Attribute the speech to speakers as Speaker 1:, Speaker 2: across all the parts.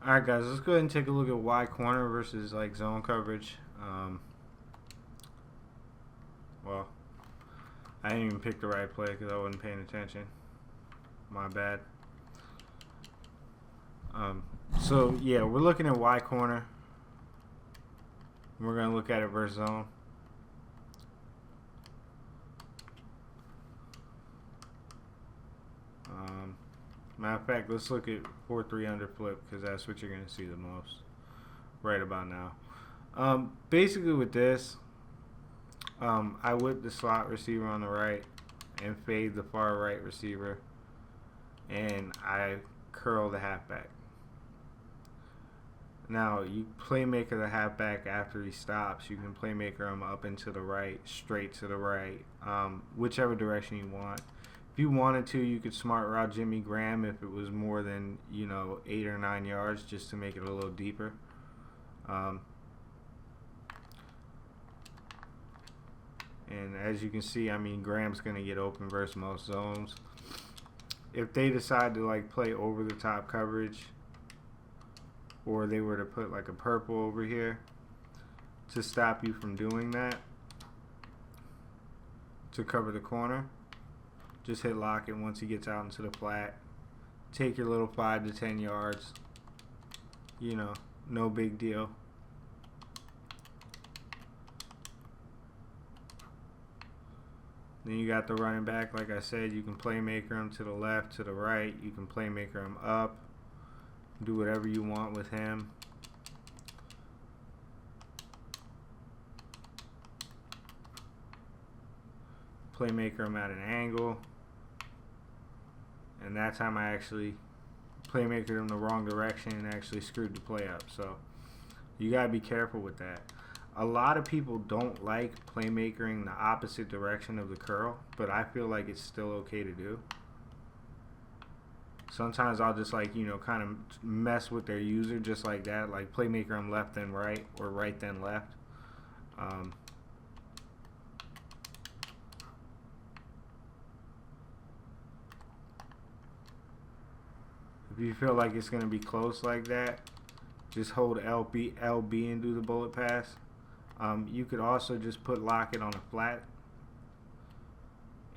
Speaker 1: Alright guys, let's go ahead and take a look at Y corner versus like zone coverage. Well, I didn't even pick the right play because I wasn't paying attention. My bad. So yeah, we're looking at Y corner. We're gonna look at it versus zone. Matter of fact, let's look at 4-3 under flip because that's what you're gonna see the most right about now. Basically with this, I whip the slot receiver on the right and fade the far right receiver, and I curl the halfback. Now you playmaker the halfback after he stops. You can playmaker him up and to the right, straight to the right, whichever direction you want. If you wanted to, you could smart route Jimmy Graham if it was more than 8 or 9 yards, just to make it a little deeper. And as you can see, I mean, Graham's going to get open versus most zones. If they decide to like play over the top coverage, or they were to put like a purple over here to stop you from doing that, to cover the corner, just hit lock it once he gets out into the flat. Take your little 5 to 10 yards. No big deal. Then you got the running back. Like I said, you can playmaker him to the left, to the right. You can playmaker him up. Do whatever you want with him. Playmaker him at an angle. And that time I actually playmakered him the wrong direction and actually screwed the play up. So you gotta be careful with that. A lot of people don't like playmakering the opposite direction of the curl, but I feel like it's still okay to do. Sometimes I'll just like kind of mess with their user just like that, like playmaker them left then right or right then left. If you feel like it's going to be close like that, just hold LB and do the bullet pass. You could also just put lock it on a flat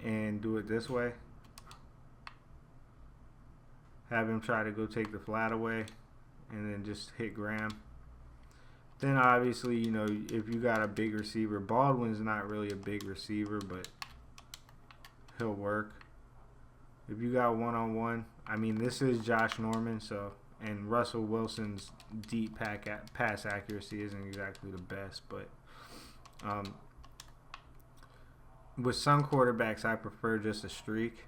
Speaker 1: and do it this way. Have him try to go take the flat away and then just hit Graham. Then obviously, if you got a big receiver, Baldwin's not really a big receiver, but he'll work. If you got one-on-one, I mean, this is Josh Norman, and Russell Wilson's deep pass accuracy isn't exactly the best, but with some quarterbacks, I prefer just a streak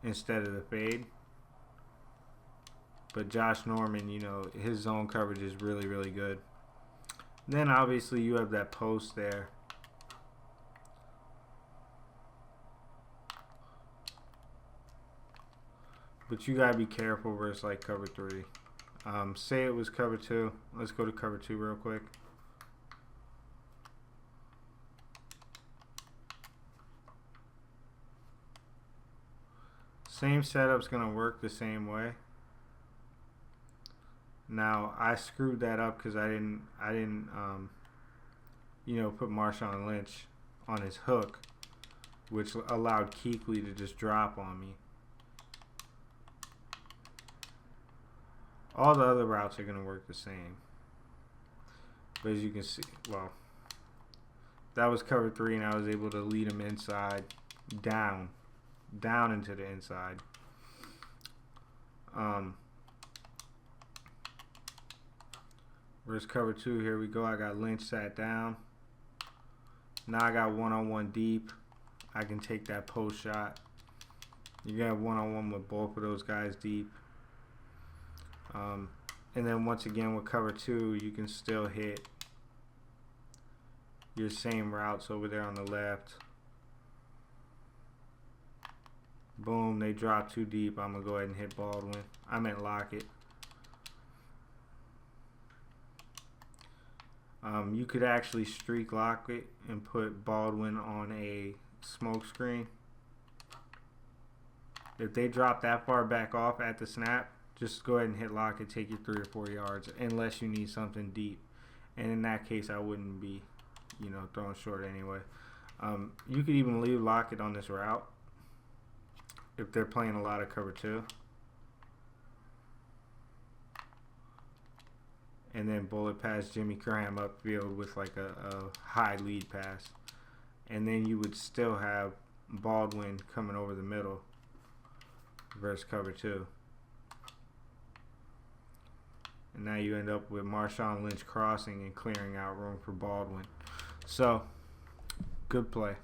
Speaker 1: instead of the fade. But Josh Norman, his zone coverage is really, really good. Then obviously you have that post there. But you gotta be careful versus like cover 3. Say it was cover 2. Let's go to cover 2 real quick. Same setup's gonna work the same way. Now I screwed that up because I didn't put Marshawn Lynch on his hook, which allowed Kuechly to just drop on me. All the other routes are going to work the same. But as you can see, well, that was cover 3, and I was able to lead him inside, down into the inside. Where's cover 2? Here we go. I got Lynch sat down. Now I got one-on-one deep. I can take that post shot. You got one-on-one with both of those guys deep. And then once again with cover 2, you can still hit your same routes over there on the left. Boom, they drop too deep. I'm going to go ahead and hit Baldwin. I meant lock it. You could actually streak lock it and put Baldwin on a smoke screen. If they drop that far back off at the snap, just go ahead and hit lock it, take you 3 or 4 yards, unless you need something deep. And in that case, I wouldn't be, you know, throwing short anyway. You could even leave Lockett on this route if they're playing a lot of cover 2. And then bullet pass Jimmy Graham upfield with like a high lead pass. And then you would still have Baldwin coming over the middle versus cover 2. And now you end up with Marshawn Lynch crossing and clearing out room for Baldwin. So, good play.